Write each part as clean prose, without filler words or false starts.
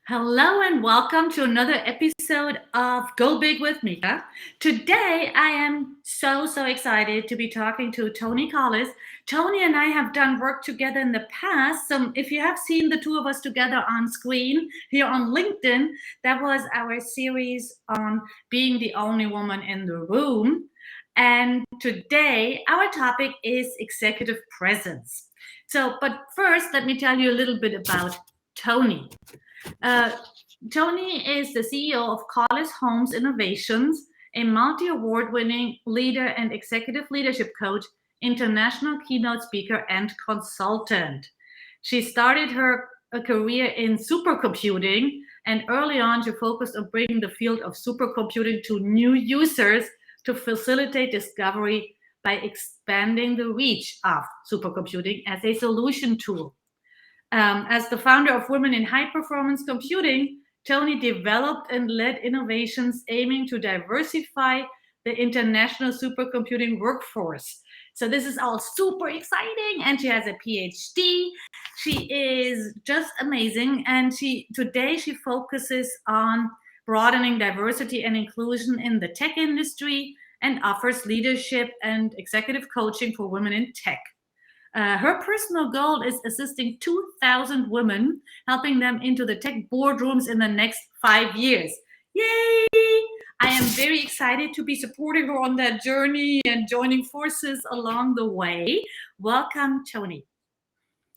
Hello and welcome to another episode of Go Big with Micha. Today I am so excited to be talking to Toni Collis. Toni and I have done work together in the past. So if you have seen the two of us together on screen here on LinkedIn, that was our series on being the only woman in the room. And today our topic is executive presence. But first, let me tell you a little bit about Toni. Uh, Toni is the CEO of Collis Homes Innovations, a multi award winning leader and executive leadership coach, international keynote speaker, and consultant. She started her career in supercomputing, and early on, she focused on bringing the field of supercomputing to new users to facilitate discovery by expanding the reach of supercomputing as a solution tool. As the founder of Women in High Performance Computing, Toni developed and led innovations aiming to diversify the international supercomputing workforce. So this is all super exciting, and she has a PhD. She is just amazing, and today she focuses on broadening diversity and inclusion in the tech industry and offers leadership and executive coaching for women in tech. Her personal goal is assisting 2,000 women, helping them into the tech boardrooms in the next 5 years. Yay! I am very excited to be supporting her on that journey and joining forces along the way. Welcome, Toni.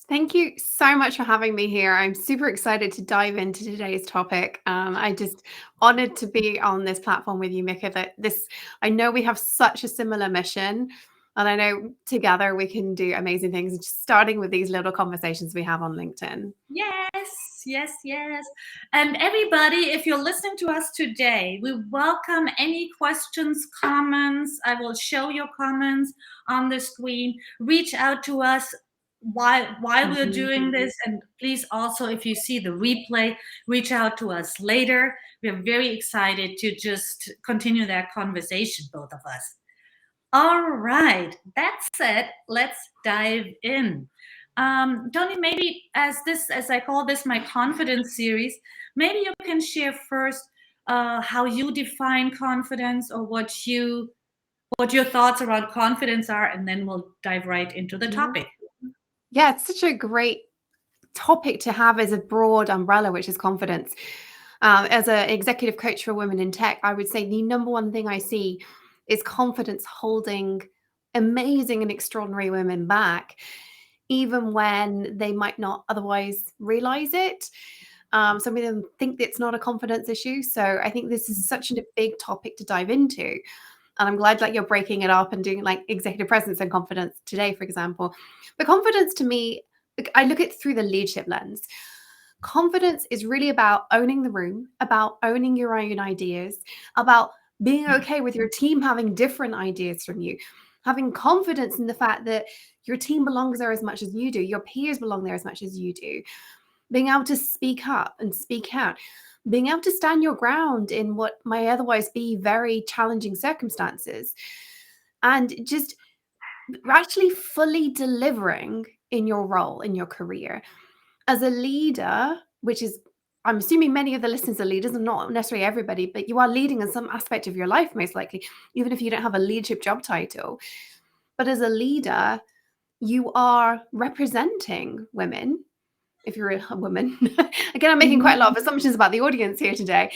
Thank you so much for having me here. I'm super excited to dive into today's topic. I just honored to be on this platform with you, Micha. I know we have such a similar mission, and I know together we can do amazing things. Just starting with these little conversations we have on LinkedIn. Yes. And everybody, if you're listening to us today, we welcome any questions, comments. I will show your comments on the screen. Reach out to us while we're doing this, and please also, if you see the replay, reach out to us later. We're very excited to just continue that conversation, both of us. All right, that said, let's dive in. Toni, maybe as I call this my confidence series, maybe you can share first how you define confidence, or what your thoughts around confidence are, and then we'll dive right into the topic. Yeah, it's such a great topic to have as a broad umbrella, which is confidence. As an executive coach for women in tech, I would say the number one thing I see is confidence holding amazing and extraordinary women back, even when they might not otherwise realize it. Some of them think it's not a confidence issue. So I think this is such a big topic to dive into. And I'm glad you're breaking it up and doing like executive presence and confidence today, for example. But confidence to me, I look at it through the leadership lens. Confidence is really about owning the room, about owning your own ideas, about being okay with your team having different ideas from you, having confidence in the fact that your team belongs there as much as you do, your peers belong there as much as you do, being able to speak up and speak out, being able to stand your ground in what might otherwise be very challenging circumstances, and just actually fully delivering in your role, in your career. As a leader, which is, I'm assuming many of the listeners are leaders, and not necessarily everybody, but you are leading in some aspect of your life, most likely, even if you don't have a leadership job title. But as a leader, you are representing women. If you're a woman, again, I'm making quite a lot of assumptions about the audience here today.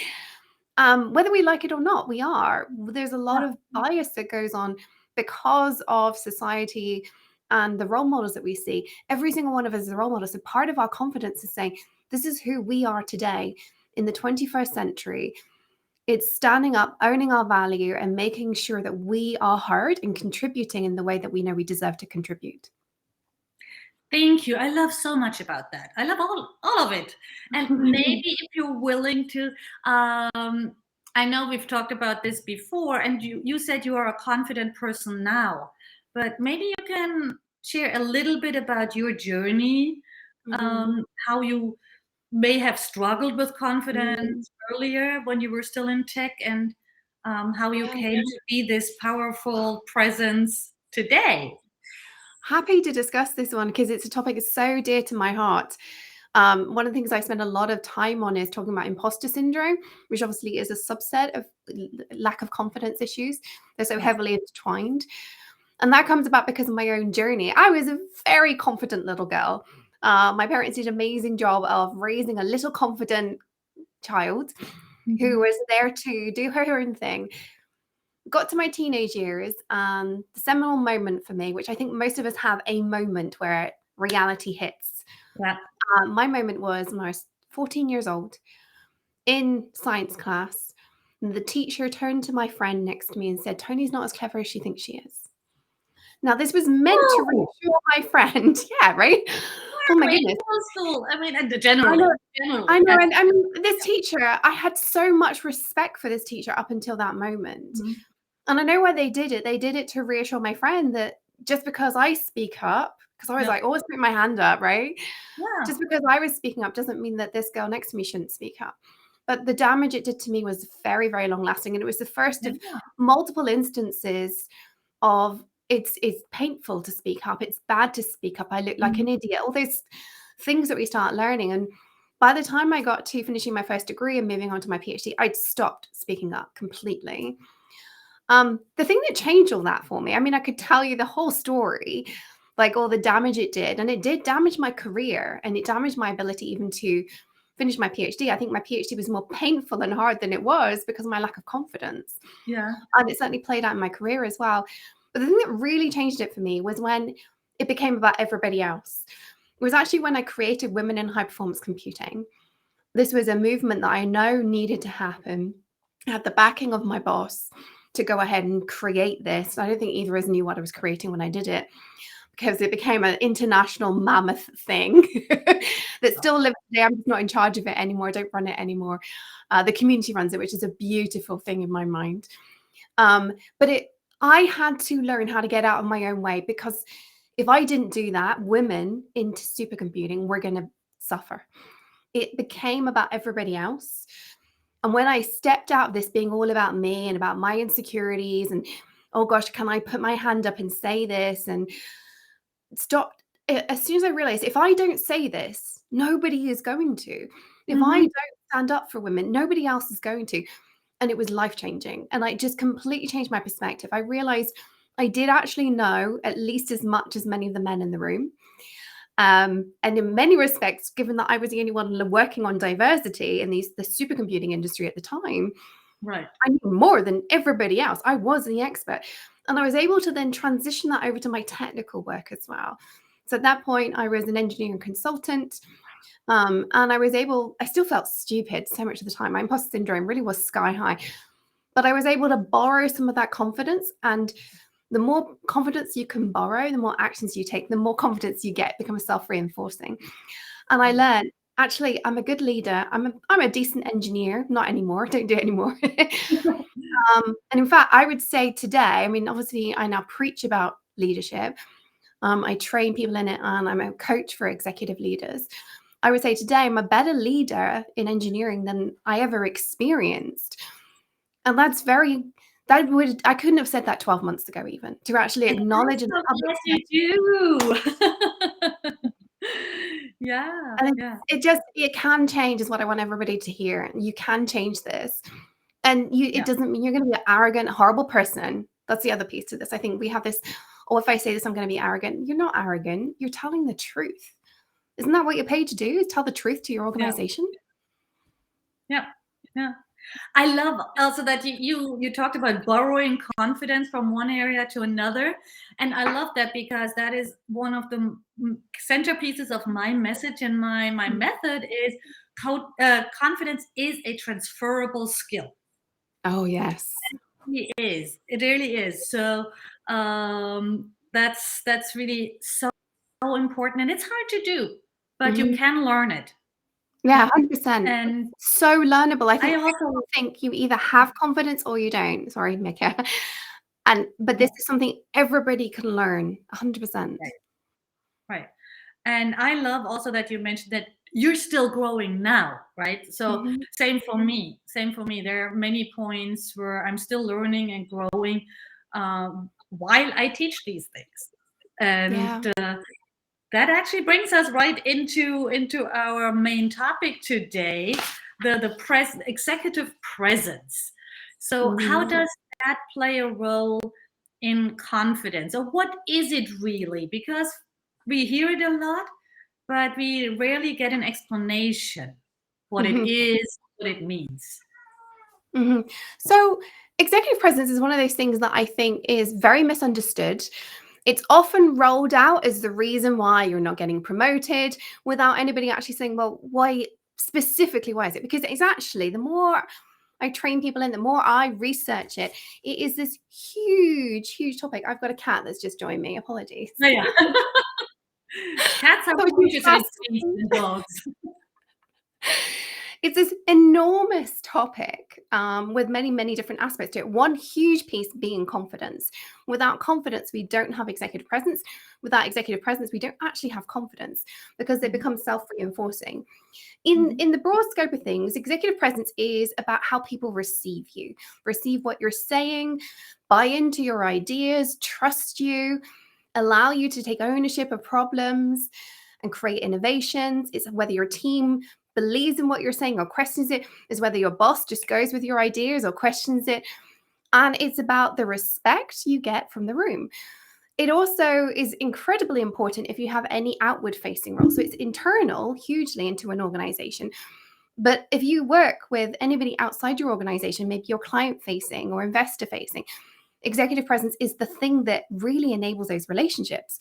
Whether we like it or not, we are. There's a lot of bias that goes on because of society and the role models that we see. Every single one of us is a role model. So part of our confidence is saying, this is who we are today in the 21st century. It's standing up, owning our value, and making sure that we are heard and contributing in the way that we know we deserve to contribute. Thank you. I love so much about that. I love all of it. And maybe if you're willing to, I know we've talked about this before, and you said you are a confident person now, but maybe you can share a little bit about your journey, how you may have struggled with confidence earlier when you were still in tech, and how you came to be this powerful presence today. Happy to discuss this one because it's a topic that's so dear to my heart. One of the things I spend a lot of time on is talking about imposter syndrome, which obviously is a subset of lack of confidence issues. They're so Yes. heavily intertwined. And that comes about because of my own journey. I was a very confident little girl. My parents did an amazing job of raising a little confident child who was there to do her own thing. Got to my teenage years, the seminal moment for me, which I think most of us have a moment where reality hits. Yeah. My moment was when I was 14 years old in science class. And the teacher turned to my friend next to me and said, "Tony's not as clever as she thinks she is." Now, this was meant to Oh, reassure my friend. Yeah, right? Oh my goodness. middle school. I mean, and I know, generally, I know. that's And I mean, this teacher, I had so much respect for this teacher up until that moment. Mhm. And I know why they did it. They did it to reassure my friend that just because I speak up, because I was Yeah. like always putting my hand up, right? Yeah. Just because I was speaking up doesn't mean that this girl next to me shouldn't speak up. But the damage it did to me was very, very long lasting. And it was the first Yeah. of multiple instances of it's painful to speak up. It's bad to speak up. I look like an Mhm. idiot. All those things that we start learning. And by the time I got to finishing my first degree and moving on to my PhD, I'd stopped speaking up completely. The thing that changed all that for me, I mean, I could tell you the whole story, like all the damage it did, and it did damage my career and it damaged my ability even to finish my PhD. I think my PhD was more painful and hard than it was because of my lack of confidence. Yeah. And it certainly played out in my career as well. But the thing that really changed it for me was when it became about everybody else. It was actually when I created Women in High Performance Computing. This was a movement that I know needed to happen. I had the backing of my boss to go ahead and create this. I don't think either of us knew what I was creating when I did it because it became an international mammoth thing that still lives today. I'm just not in charge of it anymore. I don't run it anymore. The community runs it, which is a beautiful thing in my mind. But I had to learn how to get out of my own way because if I didn't do that, women into supercomputing were going to suffer. It became about everybody else. And when I stepped out of this being all about me and about my insecurities and, oh gosh, can I put my hand up and say this and stop? As soon as I realized if I don't say this, nobody is going to. If I Mhm. don't stand up for women, nobody else is going to. And it was life changing. And I just completely changed my perspective. I realized I did actually know at least as much as many of the men in the room. And in many respects, given that I was the only one working on diversity in the supercomputing industry at the time, Right. I knew more than everybody else. I was the expert. And I was able to then transition that over to my technical work as well. So at that point, I was an engineering consultant. And I still felt stupid so much of the time. My imposter syndrome really was sky high. But I was able to borrow some of that confidence. And the more confidence you can borrow, the more actions you take, the more confidence you get, become self-reinforcing. And I learned actually I'm a good leader. I'm a decent engineer, not anymore. Don't do it anymore. And in fact, I would say today, I mean, obviously I now preach about leadership. I train people in it and I'm a coach for executive leaders. I would say today I'm a better leader in engineering than I ever experienced. And I couldn't have said that 12 months ago even, to actually And acknowledge I'm in so public. glad you do. Yeah. And Yeah. it can change is what I want everybody to hear. You can change this. And it Yeah. doesn't mean you're going to be an arrogant, horrible person. That's the other piece to this. I think we have this, oh, if I say this, I'm going to be arrogant. You're not arrogant. You're telling the truth. Isn't that what you're paid to do? Is tell the truth to your Yeah. organization? Yeah. Yeah. I love also that you talked about borrowing confidence from one area to another, and I love that because that is one of the centerpieces of my message and my method is confidence is a transferable skill. Oh, yes. It really is. So that's really so important, and it's hard to do, but you Mhm. can learn it. Yeah, 100%. And So learnable. I I think also people think you either have confidence or you don't. Sorry, Mika. But yeah, this is something everybody can learn 100%. right, right. And I love also that you mentioned that you're still growing now, right? So Mhm. same for me. Same for me. There are many points where I'm still learning and growing while I teach these things. And Yeah. that actually brings us right into our main topic today, the executive presence. So how Mhm. does that play a role in confidence, or what is it really? Because we hear it a lot, but we rarely get an explanation what it Mhm. is, what it means. Mhm. So, executive presence is one of those things that I think is very misunderstood. It's often rolled out as the reason why you're not getting promoted without anybody actually saying, well, why specifically, why is it? Because it's actually the more I train people in, the more I research it, it is this huge, huge topic. I've got a cat that's just joined me. Apologies. Oh, yeah. Cats are So more she's interested in space asking. than dogs. It's this enormous topic with many, many different aspects to it. One huge piece being confidence. Without confidence, we don't have executive presence. Without executive presence, we don't actually have confidence because it Mhm, becomes self-reinforcing. In the broad scope of things, executive presence is about how people receive you, receive what you're saying, buy into your ideas, trust you, allow you to take ownership of problems and create innovations. It's whether your team believes in what you're saying or questions it, is whether your boss just goes with your ideas or questions it. And it's about the respect you get from the room. It also is incredibly important if you have any outward facing role. So it's internal hugely into an organization. But if you work with anybody outside your organization, maybe you're client facing or investor facing, executive presence is the thing that really enables those relationships,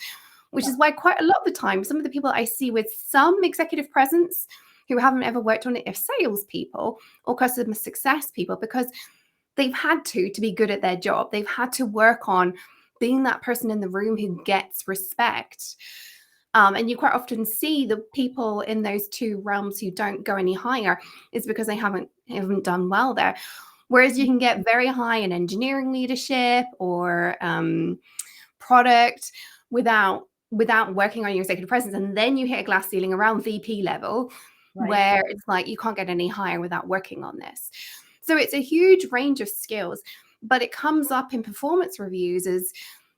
which yeah. is why quite a lot of the time, some of the people I see with some executive presence who haven't ever worked on it are salespeople or customer success people because they've had to be good at their job. They've had to work on being that person in the room who gets respect. And you quite often see the people in those two realms who don't go any higher is because they haven't done well there. Whereas you can get very high in engineering leadership or product without working on your executive presence, and then you hit a glass ceiling around VP level, Right. where it's like you can't get any higher without working on this. So it's a huge range of skills, but it comes up in performance reviews as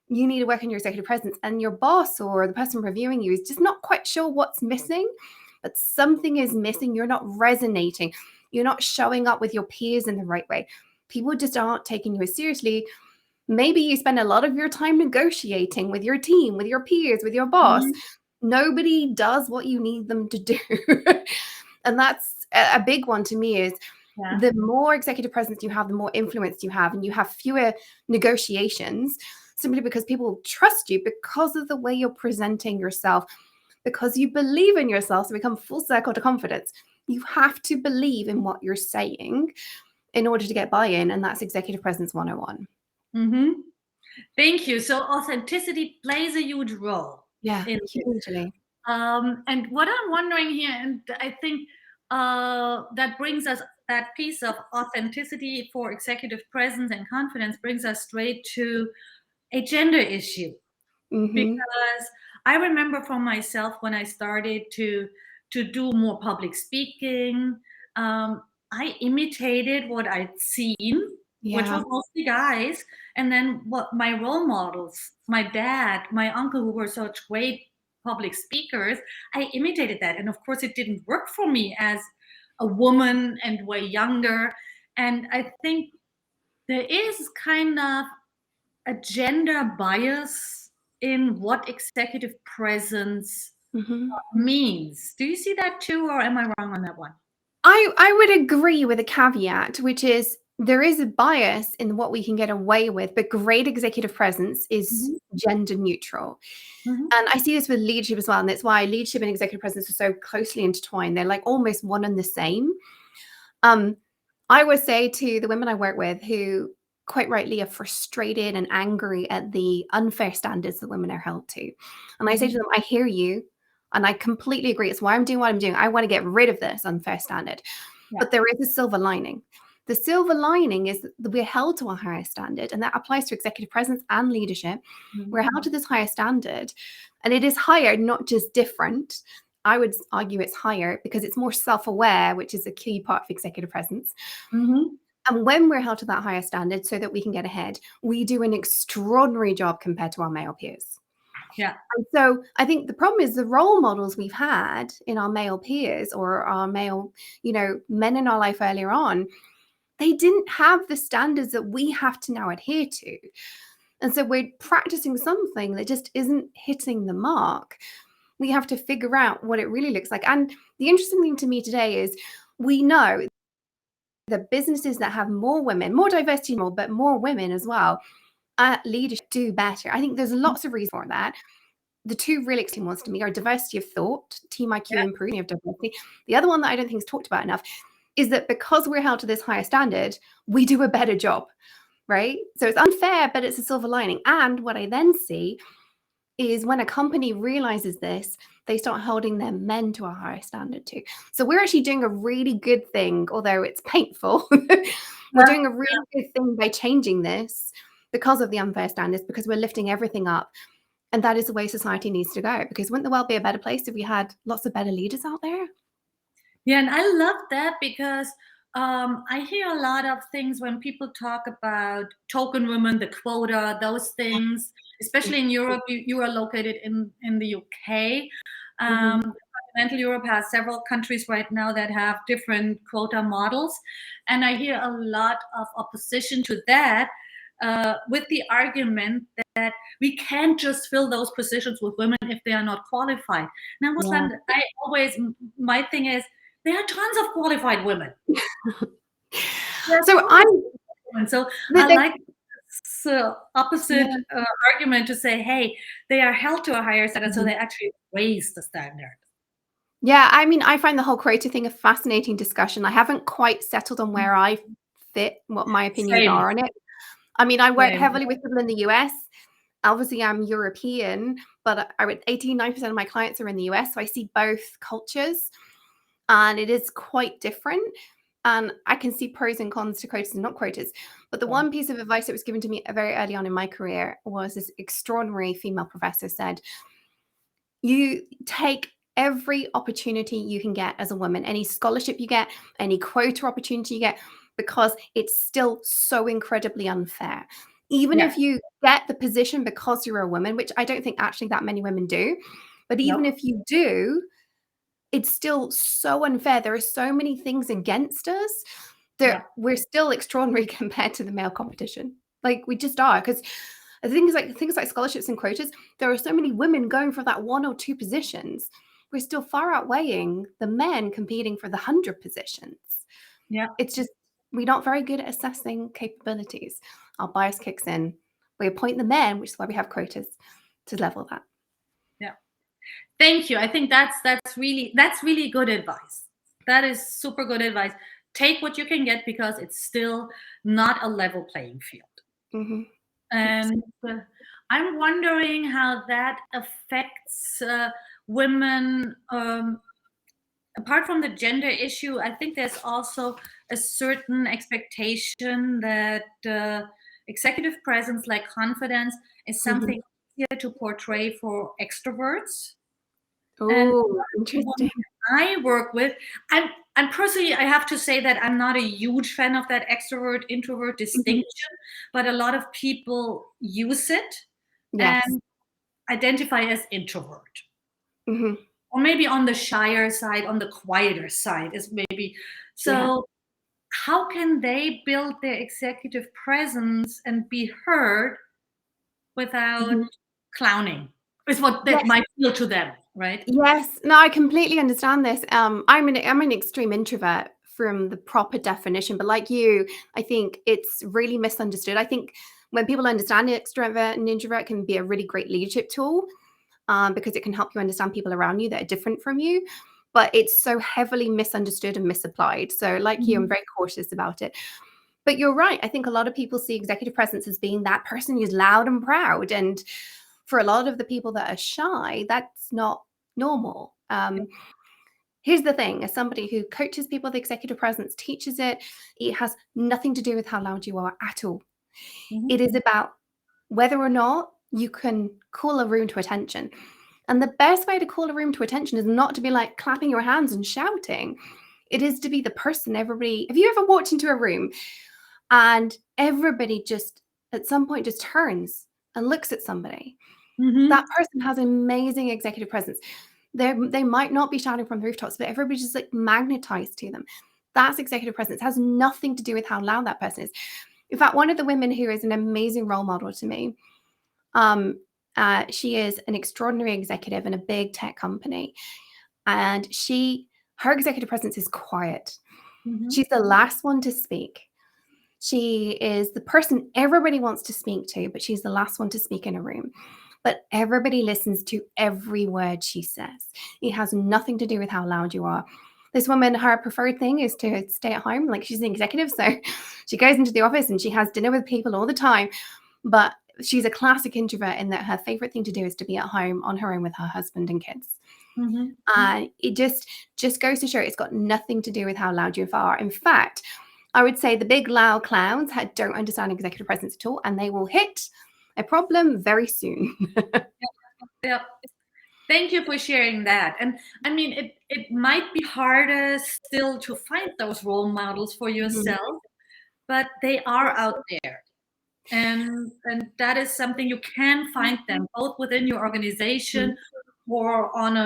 you need to work on your executive presence, and your boss or the person reviewing you is just not quite sure what's missing, but something is missing. You're not resonating. You're not showing up with your peers in the right way. People just aren't taking you as seriously. Maybe you spend a lot of your time negotiating with your team, with your peers, with your boss. Mhm, Nobody does what you need them to do. And that's a big one to me is yeah. the more executive presence you have, the more influence you have, and you have fewer negotiations simply because people trust you because of the way you're presenting yourself, because you believe in yourself. So we come full circle to confidence. You have to believe in what you're saying in order to get buy-in, and that's executive presence 101. Mhm. Thank you. So authenticity plays a huge role Yeah, in this. hugely. And what I'm wondering here, and I think that brings us, that piece of authenticity for executive presence and confidence brings us straight to a gender issue. Mhm. Because I remember for myself when I started to do more public speaking, I imitated what I'd seen, which Yeah. was mostly guys, and then what my role models, my dad, my uncle, who were such great public speakers, I imitated that, and of course, it didn't work for me as a woman and way younger. And I think there is kind of a gender bias in what executive presence Mhm. means. Do you see that too, or am I wrong on that one? I would agree with a caveat, which is there is a bias in what we can get away with, but great executive presence is Mhm, gender neutral. mhm, And I see this with leadership as well, and that's why leadership and executive presence are so closely intertwined. They're like almost one and the same. Um, I would say to the women I work with who quite rightly are frustrated and angry at the unfair standards that women are held to. And I say to mhm. them, I hear you. And I completely agree. It's why I'm doing what I'm doing. I want to get rid of this unfair standard. Yeah. But there is a silver lining. The silver lining is that we're held to a higher standard, and that applies to executive presence and leadership. We're Mhm, held to this higher standard, and it is higher, not just different. I would argue it's higher because it's more self aware, which is a key part of executive presence. mhm. And when we're held to that higher standard so that we can get ahead, we do an extraordinary job compared to our male peers. Yeah. And so I think the problem is the role models we've had in our male peers or our male, men in our life earlier on, they didn't have the standards that we have to now adhere to. And so we're practicing something that just isn't hitting the mark. We have to figure out what it really looks like. And the interesting thing to me today is we know the businesses that have more women, more diversity, but more women as well, leadership do better. I think there's lots of reasons for that. The two really extreme ones to me are diversity of thought, team IQ Yeah. improving of diversity. The other one that I don't think is talked about enough is that because we're held to this higher standard, we do a better job, right? So it's unfair, but it's a silver lining. And what I then see is when a company realizes this, they start holding their men to a higher standard too. So we're actually doing a really good thing, although it's painful. We're doing a really good thing by changing this because of the unfair standards, because we're lifting everything up. And that is the way society needs to go, because wouldn't the world be a better place if we had lots of better leaders out there? Yeah, and I love that because I hear a lot of things when people talk about token women, the quota, those things, especially in Europe. You are located in the UK. Mm-hmm. Continental Europe has several countries right now that have different quota models. And I hear a lot of opposition to that with the argument that we can't just fill those positions with women if they are not qualified. Now, Yeah. I always, my thing is, there are tons of qualified women. So I'm So the, I the- like this opposite yeah. argument to say, hey, they are held to a higher standard, so Mhm. they actually raise the standard. Yeah, I mean, I find the whole creator thing a fascinating discussion. I haven't quite settled on where I fit, what my opinions Same, are on it. I mean, I work same. heavily with people in the US. Obviously, I'm European, but I would 89% of my clients are in the US, so I see both cultures, and it is quite different. And I can see pros and cons to quotas and not quotas. But the one piece of advice that was given to me very early on in my career was this extraordinary female professor said, you take every opportunity you can get as a woman, any scholarship you get, any quota opportunity you get, because it's still so incredibly unfair. Even Yeah, if you get the position because you're a woman, which I don't think actually that many women do, but even no, if you do, it's still so unfair. There are so many things against us yeah, that we're still extraordinary compared to the male competition. Like we just are, because things like scholarships and quotas, there are so many women going for that one or two positions. We're still far outweighing the men competing for the 100 positions. yeah, It's just we're not very good at assessing capabilities. Our bias kicks in. We appoint the men, which is why we have quotas to level that. yeah. Thank you. I think that's really good advice. That is super good advice. Take what you can get because it's still not a level playing field. Mm-hmm. And I'm wondering how that affects women. Apart from the gender issue, I think there's also a certain expectation that executive presence, like confidence, is Mm-hmm. something easier to portray for extroverts. And Oh, the interesting. women I work with, I'm personally, I have to say that I'm not a huge fan of that extrovert introvert Mm-hmm. distinction, but a lot of people use it Yes. and identify as introvert. Mm-hmm. Or maybe on the shyer side, on the quieter side is maybe. Yeah. So how can they build their executive presence and be heard without Mm-hmm. clowning? Is what that Yes. might feel to them, right? Yes. No, I completely understand this. I'm an extreme introvert from the proper definition, but like you, I think it's really misunderstood. I think when people understand extrovert and introvert can be a really great leadership tool, because it can help you understand people around you that are different from you. But it's so heavily misunderstood and misapplied. So, like you, I'm Mhm. very cautious about it. But you're right. I think a lot of people see executive presence as being that person who's loud and proud. And for a lot of the people that are shy, that's not normal. Here's the thing, as somebody who coaches people with executive presence, teaches it, it has nothing to do with how loud you are at all. Mhm. It is about whether or not you can call a room to attention. And the best way to call a room to attention is not to be like clapping your hands and shouting. It is to be the person everybody. Have you ever walked into a room and everybody just at some point just turns and looks at somebody? That person has amazing executive presence. They might not be shouting from the rooftops, but everybody's just like magnetized to them. That's executive presence. It has nothing to do with how loud that person is. In fact, one of the women who is an amazing role model to me, she is an extraordinary executive in a big tech company, and her executive presence is quiet. She's the last one to speak. She is the person everybody wants to speak to, but she's the last one to speak in a room. But everybody listens to every word she says. It has nothing to do with how loud you are. This woman, her preferred thing is to stay at home. Like, she's an executive, so she goes into the office and she has dinner with people all the time. But she's a classic introvert in that her favorite thing to do is to be at home on her own with her husband and kids. It just goes to show it's got nothing to do with how loud you are. In fact, I would say the big loud clowns don't understand executive presence at all, and they will hit a problem very soon. Yeah. Thank you for sharing that. And I mean, it might be harder still to find those role models for yourself, but they are out there. And that is something you can find them both within your organization or on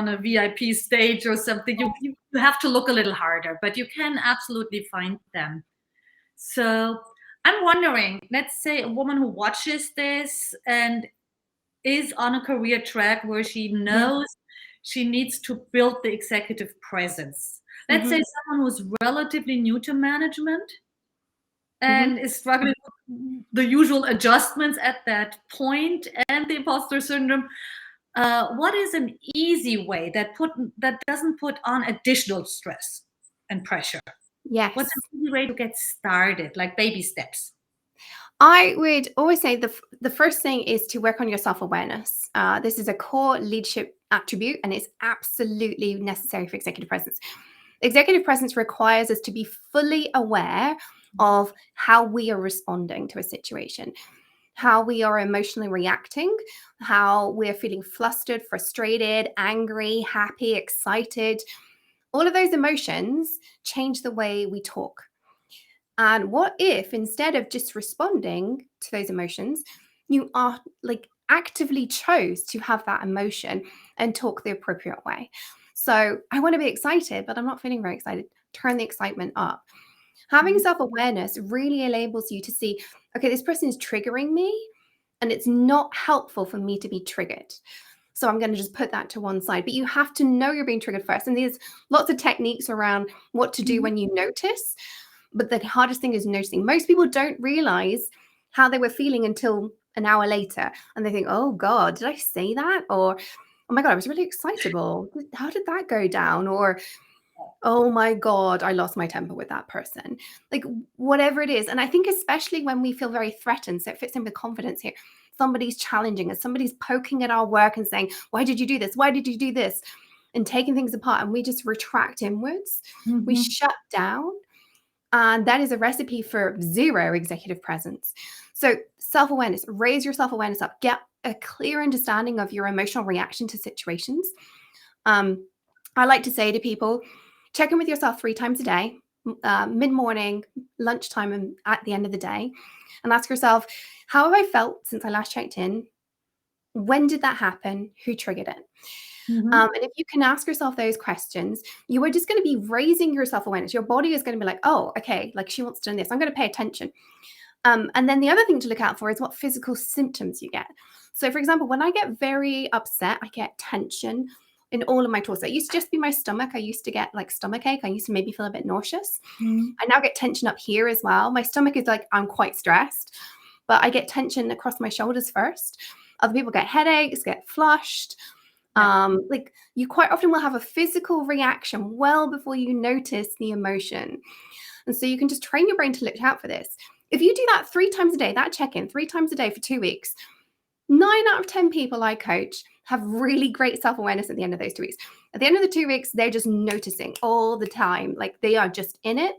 a VIP stage or something. You have to look a little harder, but you can absolutely find them. So I'm wondering, let's say a woman who watches this and is on a career track where she knows she needs to build the executive presence. Let's say someone who's relatively new to management and is struggling with the usual adjustments at that point and the imposter syndrome. What is an easy way that doesn't put on additional stress and pressure? Yes. What's an easy way to get started, like baby steps? I would always say the first thing is to work on your self-awareness. This is a core leadership attribute, and it's absolutely necessary for executive presence. Executive presence requires us to be fully aware of how we are responding to a situation, how we are emotionally reacting, how we're feeling flustered, frustrated, angry, happy, excited. All of those emotions change the way we talk. And what if instead of just responding to those emotions, you are actively chose to have that emotion and talk the appropriate way? So I want to be excited, but I'm not feeling very excited. Turn the excitement up. Having self-awareness really enables you to see, okay, this person is triggering me and it's not helpful for me to be triggered. So I'm going to just put that to one side. But you have to know you're being triggered first. And there's lots of techniques around what to do when you notice. But the hardest thing is noticing. Most people don't realize how they were feeling until an hour later. And they think, oh God, did I say that? Or, oh my God, I was really excitable. How did that go down? Or, oh my God, I lost my temper with that person. Like, whatever it is. And I think especially when we feel very threatened, so it fits in with confidence here. Somebody's challenging us. Somebody's poking at our work and saying, why did you do this? Why did you do this? And taking things apart, and we just retract inwards. We shut down. And that is a recipe for zero executive presence. So self-awareness, raise your self-awareness up, get a clear understanding of your emotional reaction to situations. I like to say to people, check in with yourself 3 times a day, mid-morning, lunchtime, and at the end of the day, and ask yourself, how have I felt since I last checked in? When did that happen? Who triggered it? And if you can ask yourself those questions, you are just going to be raising your self-awareness. Your body is going to be like, oh, okay, like she wants to do this. I'm going to pay attention. And then the other thing to look out for is what physical symptoms you get. So for example, when I get very upset, I get tension in all of my torso. It used to just be my stomach. I used to get like stomach ache. I used to maybe feel a bit nauseous. I now get tension up here as well. My stomach is like, I'm quite stressed, but I get tension across my shoulders first. Other people get headaches, get flushed. Like, you quite often will have a physical reaction well before you notice the emotion. And so you can just train your brain to look out for this. If you do that 3 times a day, that check-in 3 times a day for 2 weeks, 9 out of 10 people I coach have really great self-awareness at the end of those 2 weeks. At the end of the 2 weeks, they're just noticing all the time. Like, they are just in it.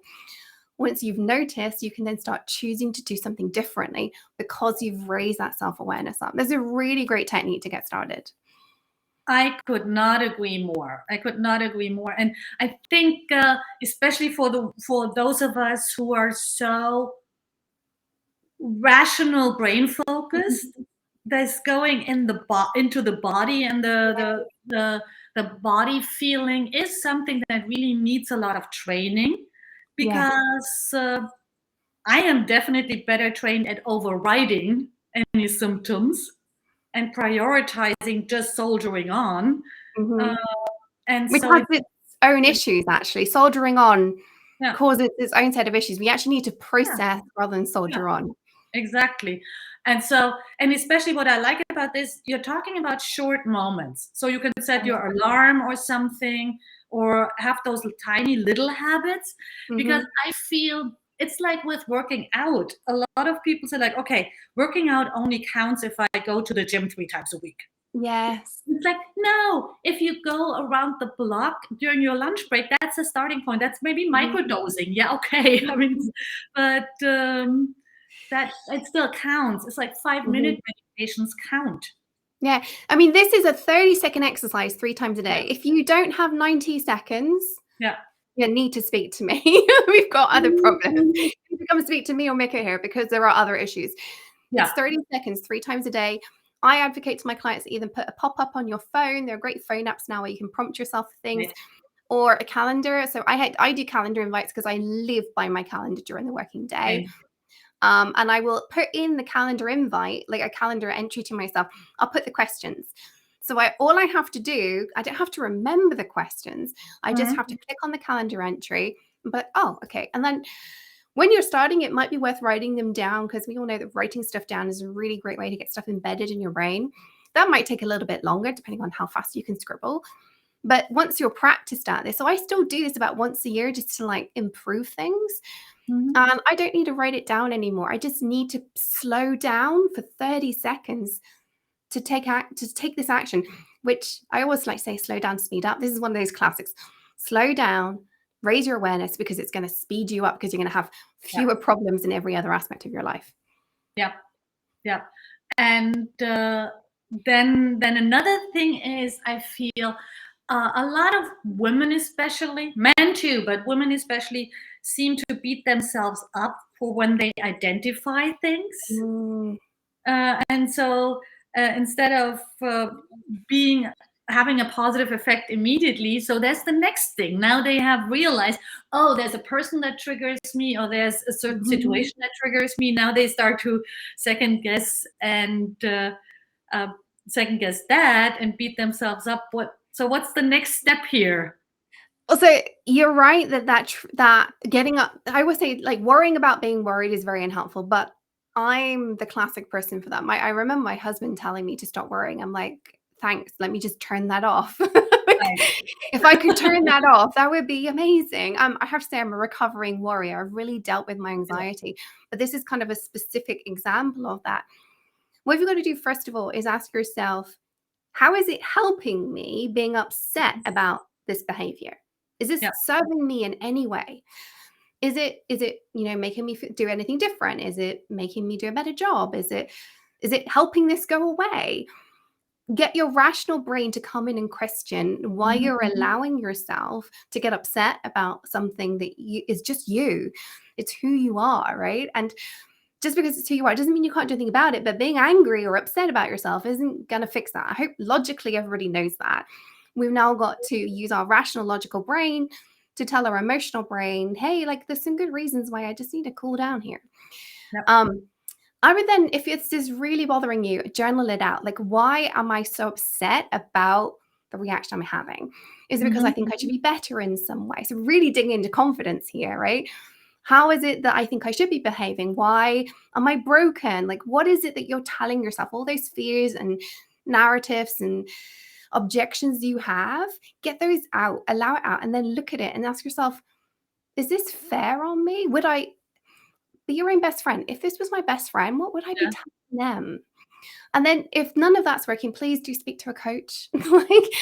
Once you've noticed, you can then start choosing to do something differently because you've raised that self-awareness up. There's a really great technique to get started. I could not agree more. I could not agree more. And I think, especially for those of us who are so rational brain focused, there's going in into the body, and the body feeling is something that really needs a lot of training, Yeah. because I am definitely better trained at overriding any symptoms and prioritizing just soldiering on. Hmm. Uh, and Which so has its own issues, actually. Soldiering on yeah, causes its own set of issues. We actually need to yeah, process rather than yeah. soldier on. Exactly. And so, and especially what I like about this, you're talking about short moments. So you can set your alarm or something, or have those tiny little habits, because Hmm. I feel it's like with working out. A lot of people say, like, okay, working out only counts if I go to the gym 3 times a week. Yes. It's like, no, if you go around the block during your lunch break, that's a starting point. That's maybe Mhm. microdosing. Yeah, okay. I mean, but that it still counts. It's like 5 minute Mhm. meditations count. Yeah. I mean, this is a 30-second exercise 3 times a Yeah, day. If you don't have 90 seconds, yeah, you need to speak to me. We've got other problems. mhm, You can come speak to me or Micha here because there are other issues. It's yeah, 30 seconds, 3 times a day. I advocate to my clients to either put a pop up on your phone. There are great phone apps now where you can prompt yourself for things, right, or a calendar. So I do calendar invites because I live by my calendar during the working day. right, And I will put in the calendar invite, like a calendar entry to myself. I'll put the questions. So all I have to do, I don't have to remember the questions. I just have to mhm, click on the calendar entry. But oh, okay. And then when you're starting, it might be worth writing them down, because we all know that writing stuff down is a really great way to get stuff embedded in your brain. That might take a little bit longer depending on how fast you can scribble. But once you're practiced at this, so I still do this about once a year just to like improve things. mhm, And I don't need to write it down anymore. I just need to slow down for 30 seconds to take this action, which I always like to say, slow down, speed up. This is one of those classics. Slow down, raise your awareness, because it's going to speed you up, because you're going to have yeah, fewer problems in every other aspect of your life. yeah, yeah. And then another thing is, I feel a lot of women, especially men too, but women especially, seem to beat themselves up for when they identify things. Mm, And so instead of being having a positive effect immediately, so that's the next thing. Now they have realized, oh, there's a person that triggers me, or there's a certain mhm. situation that triggers me. Now they start to second guess and uh, second guess that and beat themselves up. What's the next step here? Also, you're right that getting up, I would say, like, worrying about being worried is very unhelpful, but I'm the classic person for that. I remember my husband telling me to stop worrying. I'm like, thanks, let me just turn that off. Like, Right. if I could turn that off, that would be amazing. I have to say, I'm a recovering warrior. I've really dealt with my anxiety, but this is kind of a specific example of that. What you've got to do, first of all, is ask yourself, how is it helping me being upset about this behavior? Is this Yeah. serving me in any way? Is it making me do anything different? Is it making me do a better job? Is it helping this go away? Get your rational brain to come in and question why Mhm. you're allowing yourself to get upset about something that is just you. It's who you are, right? And just because it's who you are doesn't mean you can't do anything about it. But being angry or upset about yourself isn't going to fix that. I hope logically everybody knows that. We've now got to use our rational, logical brain to tell our emotional brain, hey, like, there's some good reasons why I just need to cool down here. Yep. Um, I would then, if it's just really bothering you, journal it out. Like, why am I so upset about the reaction I'm having? Is it because I Mhm. think I should be better in some way? So really dig into confidence here, right? How is it that I think I should be behaving? Why am I broken? Like, what is it that you're telling yourself? All those fears and narratives and objections you have, get those out, allow it out, and then look at it and ask yourself, is this fair on me? Would I be your own best friend? If this was my best friend, what would I be Yeah. telling them? And then if none of that's working, please do speak to a coach, like,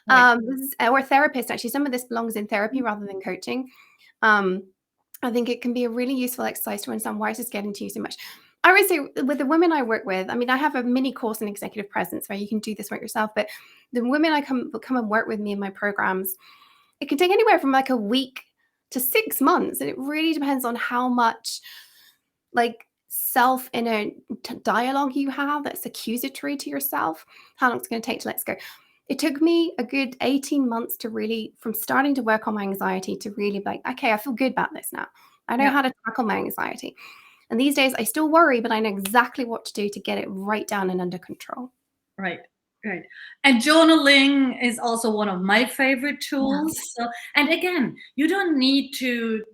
Right. or a therapist. Actually, some of this belongs in therapy rather than coaching. Um, I think it can be a really useful exercise to understand why is this getting to you so much. I would say with the women I work with, I mean, I have a mini course in executive presence where you can do this work yourself. But the women I come and work with me in my programs, it can take anywhere from like a week to 6 months, and it really depends on how much, like, self inner dialogue you have that's accusatory to yourself, how long it's going to take to let go. It took me a good 18 months to really, from starting to work on my anxiety, to really be like, okay, I feel good about this now. I know Yeah. how to tackle my anxiety. And these days I still worry, but I know exactly what to do to get it right down and under control. Right, right. And journaling is also one of my favorite Yeah. tools. So, and again, you don't need to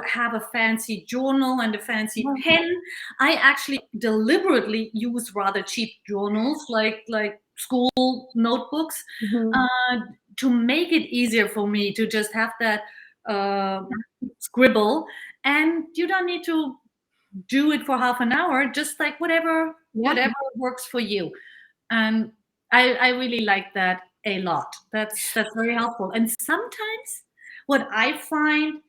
have a fancy journal and a fancy Yeah. pen. I actually deliberately use rather cheap journals, like school notebooks, Mhm. uh, to make it easier for me to just have that uh, scribble. And you don't need to do it for half an hour. Just like Yeah. whatever works for you. And I really like that a lot. That's very helpful. And sometimes what I find,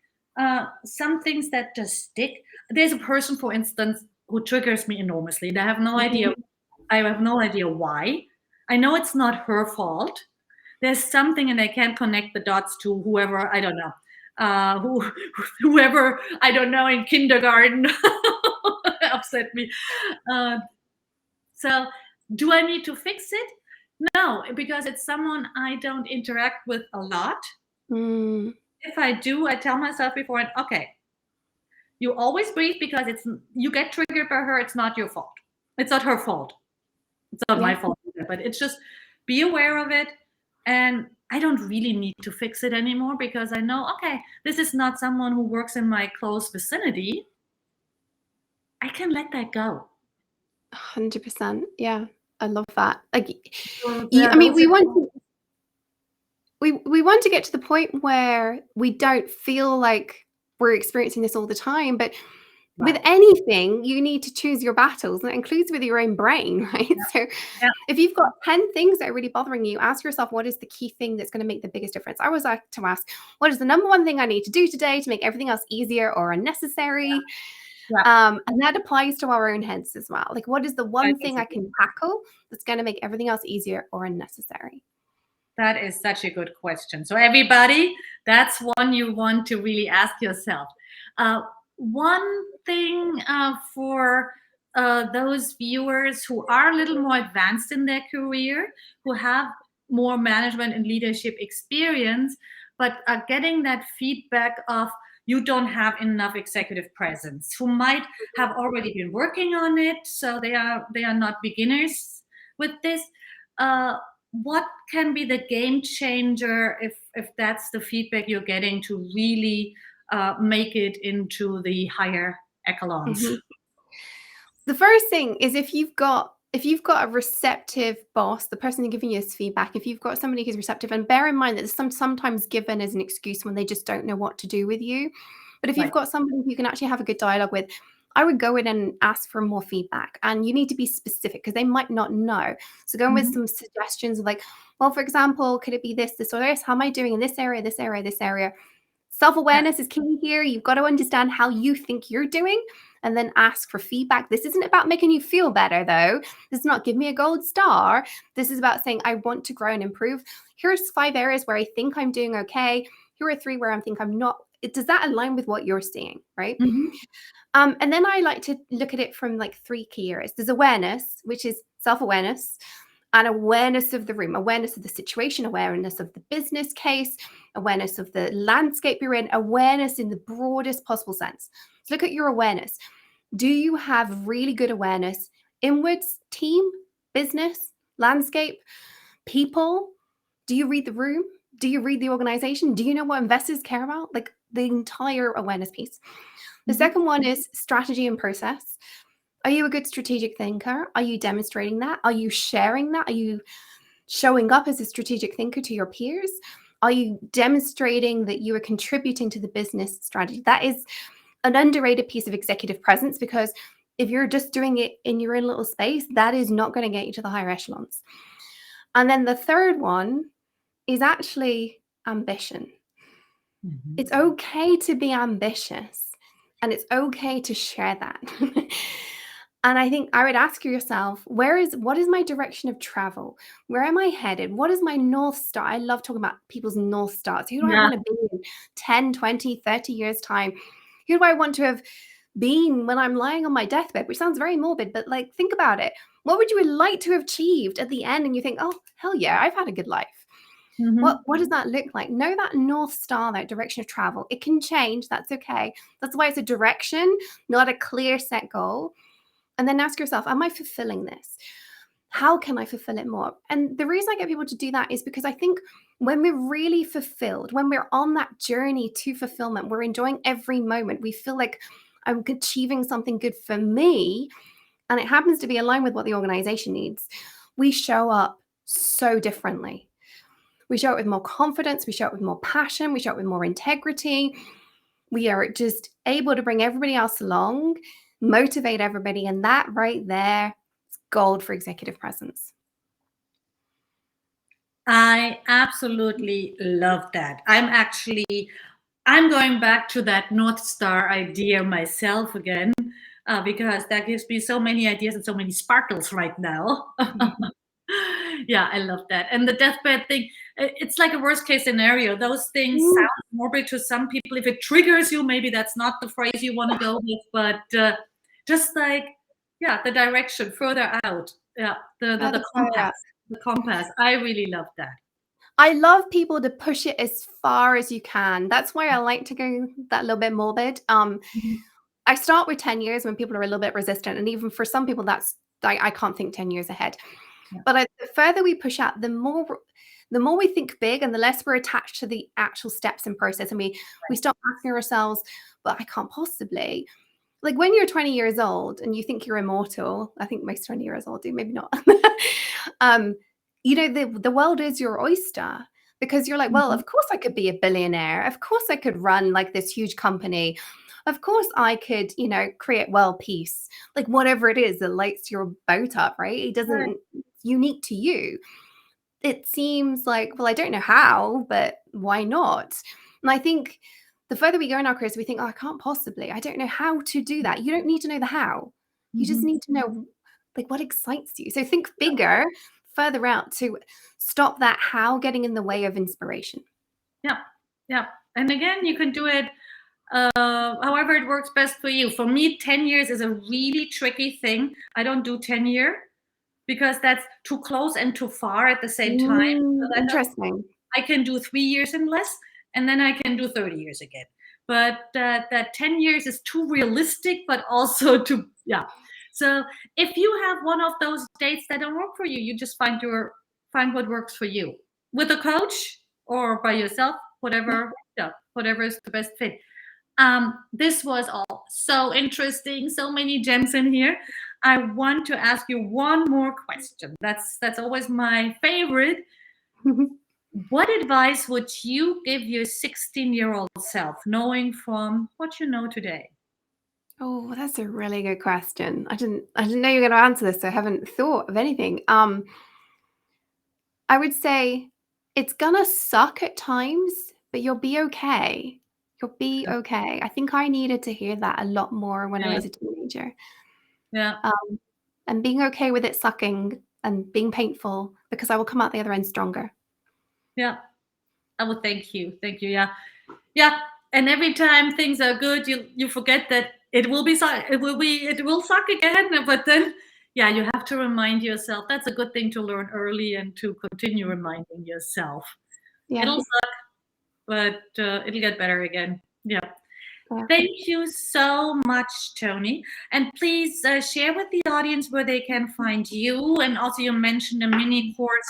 some things that just stick. There's a person, for instance, who triggers me enormously. And I have no idea. Mhm. I have no idea why. I know it's not her fault. There's something, and I can't connect the dots to whoever, I don't know, whoever, I don't know, in kindergarten upset me. Uh, so, do I need to fix it? No, because it's someone I don't interact with a lot. Mm. If I do, I tell myself beforehand, okay, you always breathe, because it's you get triggered by her. It's not your fault. It's not her fault. It's not my Yeah. fault either. But it's just, be aware of it, and I don't really need to fix it anymore, because I know, okay, this is not someone who works in my close vicinity. I can let that go. 100%. Yeah. I love that. Like, So you, yeah, I mean, those we are. want to, we want to get to the point where we don't feel like we're experiencing this all the time, but with Right. anything, you need to choose your battles, and that includes with your own brain, right? Yeah. So Yeah. if you've got 10 things that are really bothering you, ask yourself, what is the key thing that's going to make the biggest difference? I always like to ask, what is the number one thing I need to do today to make everything else easier or unnecessary? Yeah. And that applies to our own heads as well. Like, what is the I one thing I disagree. can tackle that's going to make everything else easier or unnecessary? That is such a good question. So, everybody, that's one you want to really ask yourself. Uh, One thing, for those viewers who are a little more advanced in their career, who have more management and leadership experience, but are getting that feedback of, you don't have enough executive presence, who might have already been working on it, so they are not beginners with this. Uh, what can be the game changer, if that's the feedback you're getting, to really make it into the higher echelons? Mhm. The first thing is, if you've got a receptive boss, the person giving you this feedback, if you've got somebody who's receptive, and bear in mind that sometimes given as an excuse when they just don't know what to do with you. But if you've Right. got somebody who you can actually have a good dialogue with, I would go in and ask for more feedback. And you need to be specific because they might not know. So go in with Mhm. some suggestions of like, well, for example, could it be this, this, or this? How am I doing in this area, this area, this area? Self Yeah. awareness is key here. You've got to understand how you think you're doing and then ask for feedback. This isn't about making you feel better, though. This is not give me a gold star. This is about saying, I want to grow and improve. Here's 5 areas where I think I'm doing okay. Here are 3 where I think I'm not. Does that align with what you're seeing? Right. Mhm. And then I like to look at it from like 3 key areas. There's awareness, which is self awareness, and awareness of the room, awareness of the situation, awareness of the business case, awareness of the landscape you're in, awareness in the broadest possible sense. So look at your awareness. Do you have really good awareness inwards, team, business, landscape, people? Do you read the room? Do you read the organization? Do you know what investors care about? Like the entire awareness piece. The Mhm. second one is strategy and process. Are you a good strategic thinker? Are you demonstrating that? Are you sharing that? Are you showing up as a strategic thinker to your peers? Are you demonstrating that you are contributing to the business strategy? That is an underrated piece of executive presence because if you're just doing it in your own little space, that is not going to get you to the higher echelons. And then the third one is actually ambition. Mhm. It's okay to be ambitious and it's okay to share that. And I think I would ask yourself, what is my direction of travel? Where am I headed? What is my North Star? I love talking about people's North Stars. Who do I Yeah. want to be in 10, 20, 30 years time? Who do I want to have being when I'm lying on my deathbed, which sounds very morbid, but like, think about it. What would you like to have achieved at the end? And you think, oh, hell yeah, I've had a good life. What does that look like? Know that North Star, that direction of travel. It can change. That's okay. That's why it's a direction, not a clear set goal. And then ask yourself, am I fulfilling this? How can I fulfill it more? And the reason I get people to do that is because I think when we're really fulfilled, when we're on that journey to fulfillment, we're enjoying every moment. We feel like I'm achieving something good for me, and it happens to be aligned with what the organization needs. We show up so differently. We show it with more confidence. We show it with more passion. We show it with more integrity. We are just able to bring everybody else along, motivate everybody. And that right there is gold for executive presence. I absolutely love that. I'm going back to that North Star idea myself again, because that gives me so many ideas and so many sparkles right now. Yeah, I love that. And the deathbed thing, it's like a worst case scenario. Those things Mm. sound morbid to some people. If it triggers you, maybe that's not the phrase you want to go with, but just like, yeah, the direction further out. Yeah, the compass. The compass. I really love that. I love people to push it as far as you can. That's why I like to go that little bit morbid. Mhm. I start with 10 years when people are a little bit resistant. And even for some people, that's I can't think 10 years ahead. Yeah. But the further we push out, the more we think big and the less we're attached to the actual steps and process. And we stop asking ourselves, but I can't possibly. Like when you're 20 years old and you think you're immortal, I think most 20 years old do, maybe not. The world is your oyster because you're like, well, Mhm. of course I could be a billionaire. Of course I could run like this huge company. Of course I could, create world peace, like whatever it is that lights your boat up, right? It Right. doesn't, it's unique to you. It seems like, well, I don't know how, but why not? And I think the further we go in our careers, we think, oh, I can't possibly, I don't know how to do that. You don't need to know the how. You just Mhm. need to know like what excites you. So think bigger, further out to stop that how getting in the way of inspiration. Yeah, yeah. And again, you can do it however it works best for you. For me, 10 years is a really tricky thing. I don't do 10-year because that's too close and too far at the same time. So Interesting. I can do 3 years and less, and then I can do 30 years again. But that 10 years is too realistic, but also too, yeah. So if you have one of those dates that don't work for you, you just find what works for you with a coach or by yourself, whatever, yeah, whatever is the best fit. This was all so interesting, so many gems in here. I want to ask you one more question. That's always my favorite. What advice would you give your 16-year-old self, knowing from what you know today? Oh, that's a really good question. I didn't know you were going to answer this, so I haven't thought of anything. I would say it's gonna suck at times, but you'll be okay. You'll be okay. I think I needed to hear that a lot more when I Yeah, was a teenager. yeah, And being okay with it sucking and being painful because I will come out the other end stronger. yeah. I would thank you, thank you. Yeah, yeah. And every time things are good, you forget that it will suck again. But then, yeah, you have to remind yourself. That's a good thing to learn early and to continue reminding yourself. Yeah. It'll suck, but it'll get better again. Yeah. Yeah. Thank you so much, Toni. And please share with the audience where they can find you. And also, you mentioned a mini course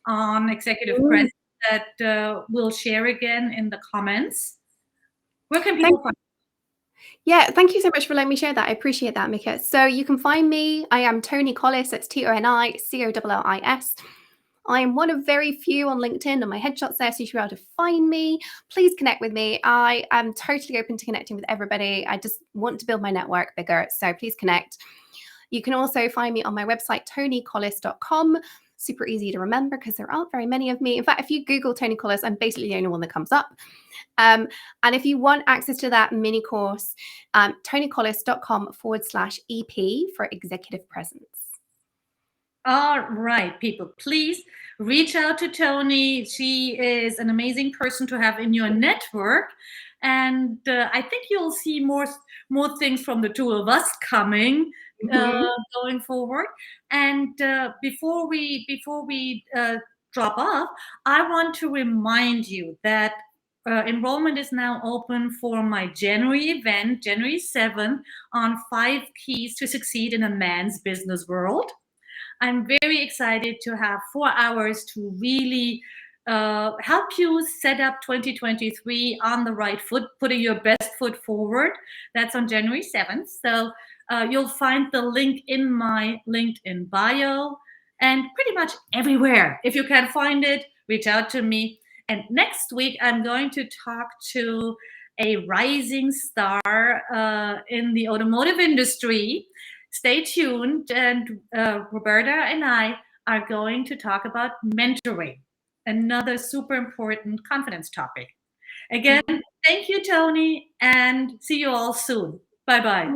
on executive Mm. presence that we'll share again in the comments. Where can Thank people find Yeah, thank you so much for letting me share that. I appreciate that, Micha. So you can find me. I am Toni Collis. That's ToniCollis. I am one of very few on LinkedIn, and my headshot's there, so you should be able to find me. Please connect with me. I am totally open to connecting with everybody. I just want to build my network bigger, so please connect. You can also find me on my website, tonicollis.com. Super easy to remember because there aren't very many of me. In fact, if you Google Toni Collis, I'm basically the only one that comes up. And if you want access to that mini course, tonicollis.com/EP for executive presence. All right, people, please reach out to Toni. She is an amazing person to have in your network. and I think you'll see more things from the two of us coming Mhm. going forward. And before we drop off, I want to remind you that enrollment is now open for my January event, January 7th, on 5 keys to succeed in a man's business world. I'm very excited to have 4 hours to really help you set up 2023 on the right foot, putting your best foot forward. That's on January 7th. So you'll find the link in my LinkedIn bio and pretty much everywhere. If you can't find it, reach out to me. And next week, I'm going to talk to a rising star in the automotive industry. Stay tuned, and Roberta and I are going to talk about mentoring, another super important confidence topic. Again, thank you, Toni, and see you all soon. Bye bye.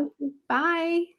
Bye.